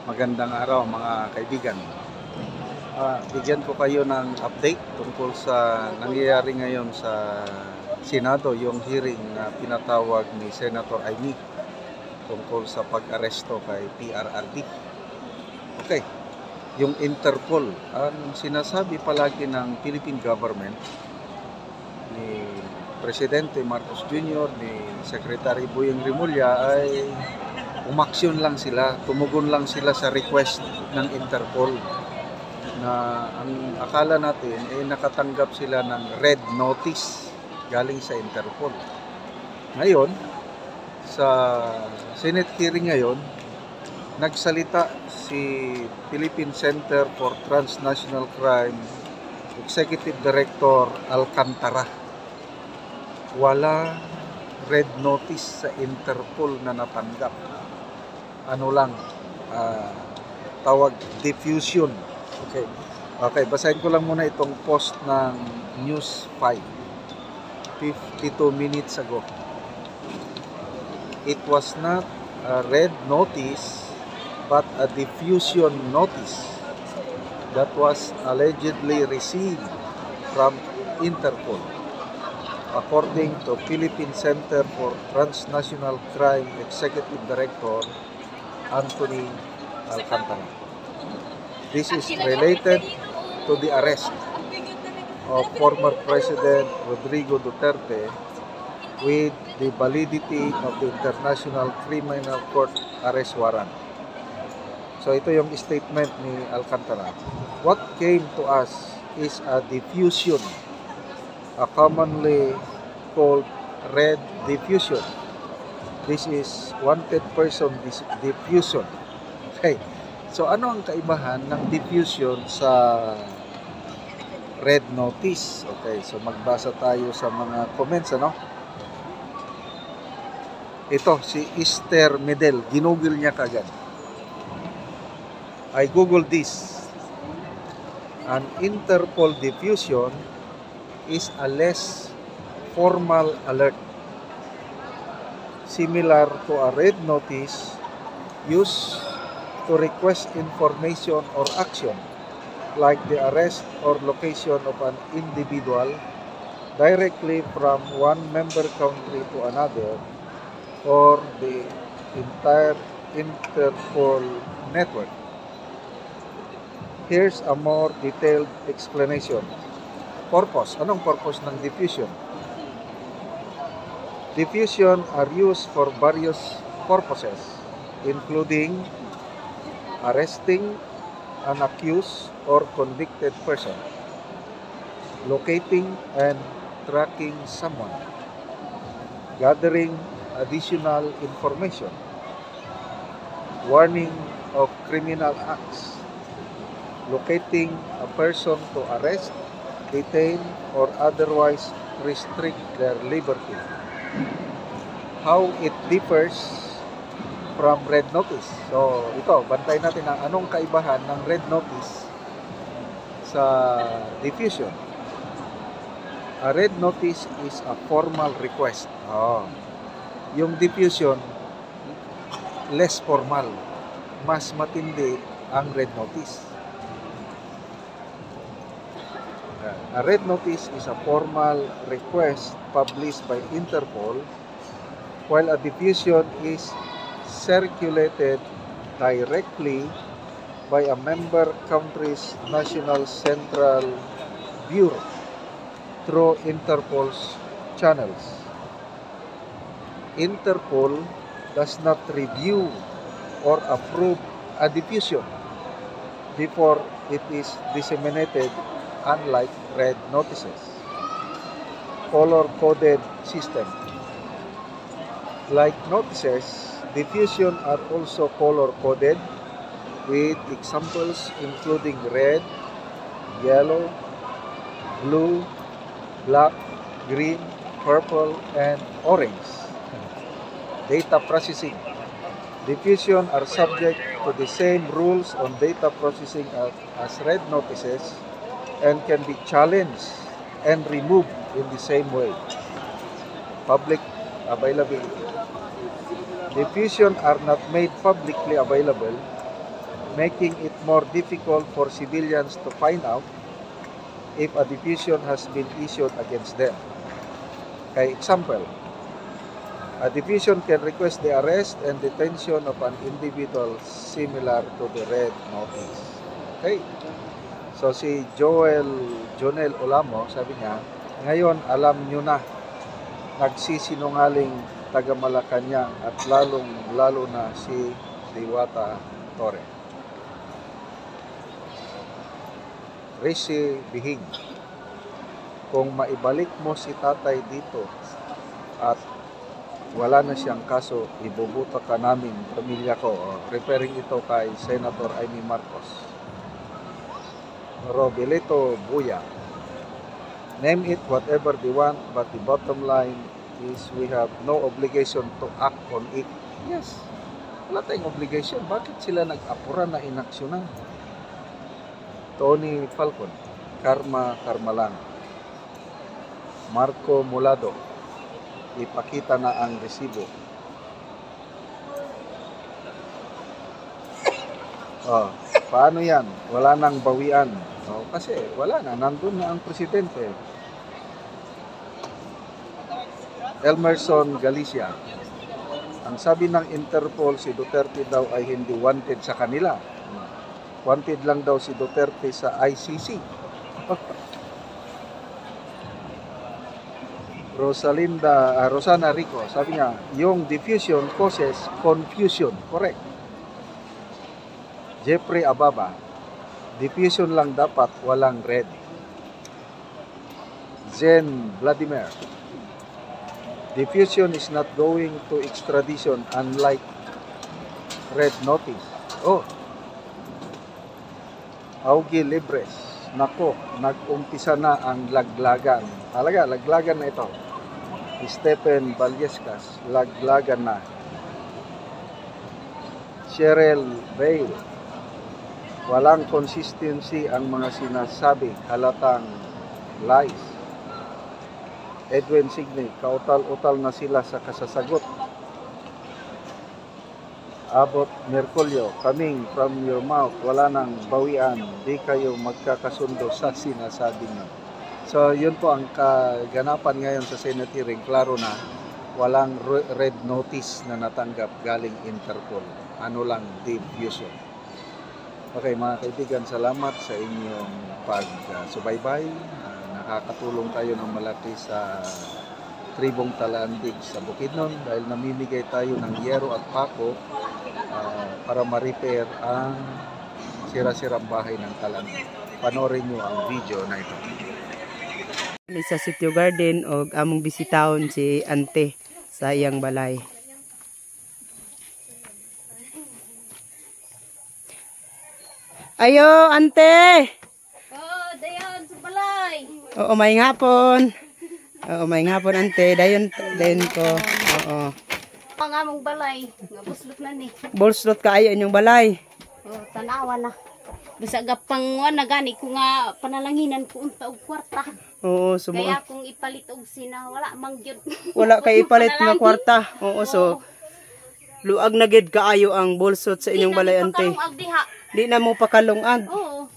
Magandang araw mga kaibigan. Bigyan ko kayo ng update tungkol sa nangyayari ngayon sa Senado, yung hearing na pinatawag ni Senator Amy tungkol sa pag-aresto kay PRRD. Okay, yung Interpol, ang sinasabi palagi ng Philippine government, ni Presidente Marcos Jr., ni Secretary Boyeng Rimulya ay umaksyon lang sila, tumugon lang sila sa request ng Interpol na ang akala natin ay nakatanggap sila ng red notice galing sa Interpol. Ngayon, sa Senate hearing ngayon, nagsalita si Philippine Center for Transnational Crime Executive Director Alcantara. Wala red notice sa Interpol na natanggap. Ano lang, tawag diffusion. Okay, basahin ko lang muna itong post ng News 5, 52 minutes ago. It was not a red notice, but a diffusion notice that was allegedly received from Interpol, according to Philippine Center for Transnational Crime Executive Director Anthony Alcantara. This is related to the arrest of former President Rodrigo Duterte with the validity of the International Criminal Court arrest warrant. So ito yung statement ni Alcantara. What came to us is a diffusion, a commonly called red diffusion. This is wanted person diffusion. Okay. So ano ang kaibahan ng diffusion sa red notice? Okay, so magbasa tayo sa mga comments, ano? Ito, si Esther Medel, ginugol niya kagad. I googled this. An Interpol diffusion is a less formal alert, similar to a red notice used to request information or action, like the arrest or location of an individual directly from one member country to another, or the entire Interpol network. Here's a more detailed explanation. Purpose. Anong purpose ng diffusion? Diffusion are used for various purposes, including arresting an accused or convicted person, locating and tracking someone, gathering additional information, warning of criminal acts, locating a person to arrest, detain, or otherwise restrict their liberty. How it differs from red notice. So, ito, bantay natin ang anong kaibahan ng red notice sa diffusion. A red notice is a formal request. Yung diffusion, less formal. Mas matindi ang red notice. A red notice is a formal request published by Interpol, while a diffusion is circulated directly by a member country's National Central Bureau through Interpol's channels. Interpol does not review or approve a diffusion before it is disseminated, unlike red notices. Color-coded system. Like notices, diffusion are also color-coded with examples including red, yellow, blue, black, green, purple, and orange. Data processing. Diffusion are subject to the same rules on data processing as red notices and can be challenged and removed in the same way. Public availability. Diffusion are not made publicly available making it more difficult for civilians to find out if a diffusion has been issued against them. Kay example, a diffusion can request the arrest and detention of an individual similar to the red notice. Okay. So si Jonel Olamo, sabi niya, ngayon alam nyo na, nagsisinungaling taga Malacanang at lalo na si Diwata Torre. Rishi Bihing, kung maibalik mo si tatay dito at wala na siyang kaso, ibubuta ka namin, pamilya ko. Referring ito kay Senator Amy Marcos. Robelito Buya, name it whatever they want, but the bottom line is we have no obligation to act on it. Yes, wala tayong obligation. Bakit sila nag-apura na inaksyonan? Tony Falcon, Karma lang. Marco Mulado, ipakita na ang resibo. Paano yan? Wala nang bawian. Kasi wala na, nandun na ang presidente. Elmerson Galicia, ang sabi ng Interpol, si Duterte daw ay hindi wanted sa kanila. Wanted lang daw si Duterte sa ICC. Rosana Rico, sabi niya, yung diffusion causes confusion. Correct. Jeffrey Ababa, diffusion lang dapat, walang red. Zen Vladimir, diffusion is not going to extradition unlike red notice. Augie Libres, nako, nag-umpisa na ang laglagan. Talaga, laglagan na ito. Stephen Vallescas, laglagan na. Cheryl Bale, walang consistency ang mga sinasabi, halatang lies. Edwin Signe, kautal-utal na sila sa kasasagot. Abot Merculio, coming from your mouth, wala nang bawian, di kayo magkakasundo sa sinasabi nyo. So yun po ang kaganapan ngayon sa Senate hearing. Klaro na, walang red notice na natanggap galing Interpol. Ano lang, diffusion. Okay mga kaibigan, salamat sa inyong pagsubaybay. Nakakatulong tayo ng malaki sa tribong Talandig sa Bukidnon dahil namimigay tayo ng yero at pako para ma-repair ang sira-sirang bahay ng Talandig. Panoorin nyo ang video na ito. Sa Sitio Garden o among bisitahon si Ante sa iyang balay. Ayo, Ante! Dayon sa balay. Oo, may hapon. Oo, may hapon, Ante. Dayon ko. Oo. Ang among balay, nga buslot na ni. Bolslot kaayo inyong balay. Tanawa na. Basta gapang na gani ko nga panalanginan ko unta og kwarta. Oo, Kaya kung ipalit og sina, wala mangyud. wala kay ipalit nga kwarta. Oo, so luag na gid kaayo ang bolsot sa inyong balay, Ante. Di na mo pakalungag. Oo.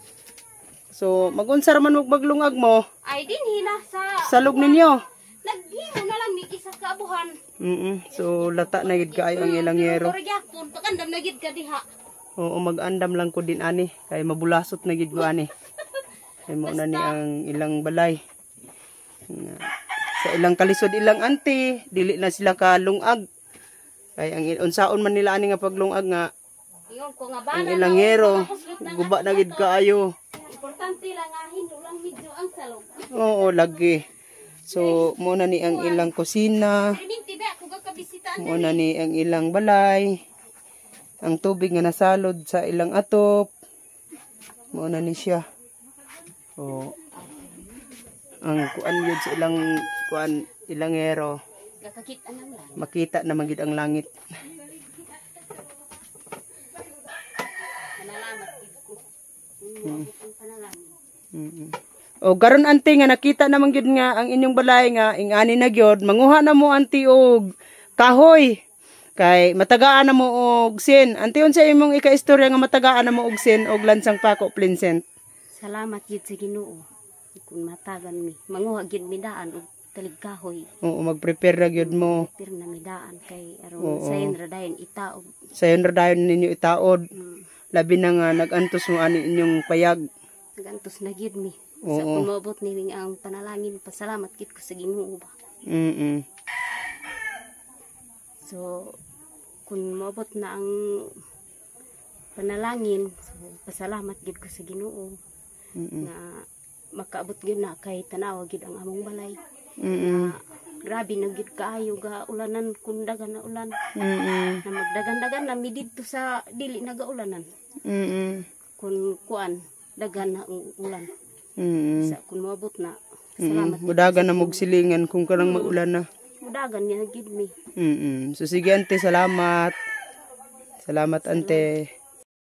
So magunsar man maglungag mo. Ay din hina sa Salog ninyo. naghimo na lang ni isa ka abuhan. So lata na gid kaayo ang ilang yero. Pero pakandam na gid ka diha. Oo, mag-andam lang ko din ani kay mabulasot na gid ko ani. Kay mo na ni ang ilang balay. Sa ilang kalisod ilang, Ante, dili na sila kalungag. Kay ang unsaon man nila ani nga paglungag nga ang ilang yero guba na gid kaayo. Importante lang nga hindo lang medyo ang salog. Oo, lagi. So mo na ni ang ilang kusina. Mo na ni ang ilang balay. Ang tubig nga nasalod sa ilang atop. Mo na ni siya. So ang kuan yun sa ilang kuan ilang yero. Makita na magid ang langit. O garon, Ante, nga nakita naman gyud nga ang inyong balay nga ingani na gyud, manguha na mo, Ante, og kahoy Kay matagaan na mo og sin. Ante unsa imong ika-istorya nga matagaan na mo og sin og lansang pako Plincent? Salamat gid sa Ginoo. Kung matagan mi, manguha gid mi daan og talig kahoy. Oo, mag-prepare ra gyud mo. Pero na mi daan kay aron Oo. sayon ra dayon itaog. Sayon ra dayon ninyo itaod. Mm. Labi na nga nagantos mo ani inyong payag. Nagantos na gid mi. Oo. Sa kung maabot ni ang panalangin, pasalamat gid ko sa Ginoo ba. So kung maabot na ang panalangin, so pasalamat gid ko sa Ginoo na makaabot gid na kay tanawa gid ang among balay. Na grabe na gid kaayo ga ulanan kun dagan na ulan. Na magdagan-dagan na mi didto sa dili nagaulanan. Kun kuan dagan na ang ulan. Sa kun maabot na salamat. Mudagan na mog silingan kung kanang maulan na. Mudagan niya gid mi. So sige ante, salamat. Salamat ante.